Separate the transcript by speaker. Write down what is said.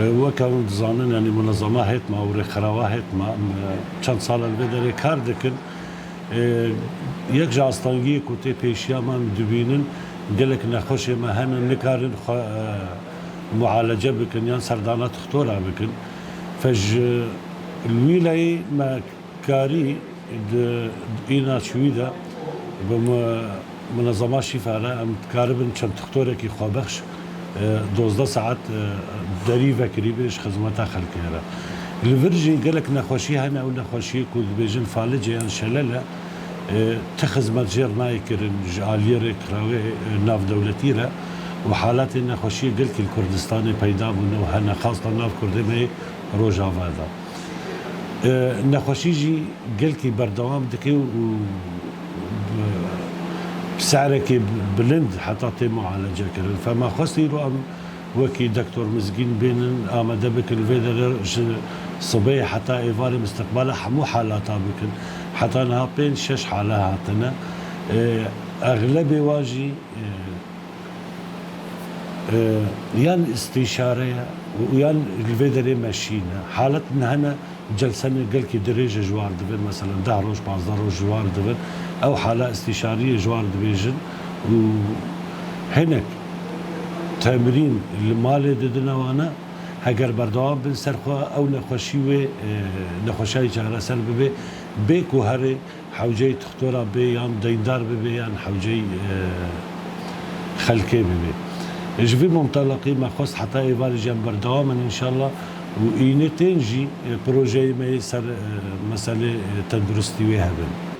Speaker 1: وكان زانن يعني منظمة هتما ورخراوة هتما چند سال البدر کار دکن یک جاستانگی کوتی پیشیا من دبینن گلک نخوش ما هن نکارن معالجة بکن یان سردانات خطورة بکن فج الولاية ما كاري إينا شويدا بمنظمات شفاء أم تكاربن چند دكتورك خوابخش 12 ساعت دريفة كريبش خدمتها خلقها الفرجي قالك نخوشي هنا او نخوشي كود بيجن فالج يعني شلله تخدمت جير نايكر جالير كراوي ناف دولتي لا وحالات النخوشي قلت الكردستاني بيدا بنو هنا خاصة ناف كردمي روجافا هذا نخوشيجي قلت بردوام دكي و بسعرك بلند حتى تم معالجة كرن فما خصني رو وكي دكتور مزقين بين آمده بكن فيدر صبي حتى إيفاري مستقبلها حمو حالاتها بكن حتى أنها بين 6 حالات هاتنا أغلبي واجي يان استشارية ويان الفيدر ماشينا حالتنا هنا جلسنا قال كي دريجة جوار دبن مثلا 10 روج 15 روج جوار دبن أو حالة استشارية جوار دبيجن وهناك تمرين المالي ددنا وانا هجر بردوام بن سرخوا او نخوشي نخوشي جارة سر ببي بيكو هري حوجي تختورا بي يان ديندار ببي يان حوجي خلكي ببي جبي ممتلقي ما خص حتى ايفالي جنب بردوام ان شاء الله وإينتين جي بروجي ما يسر مسألة تندرستي ويهبن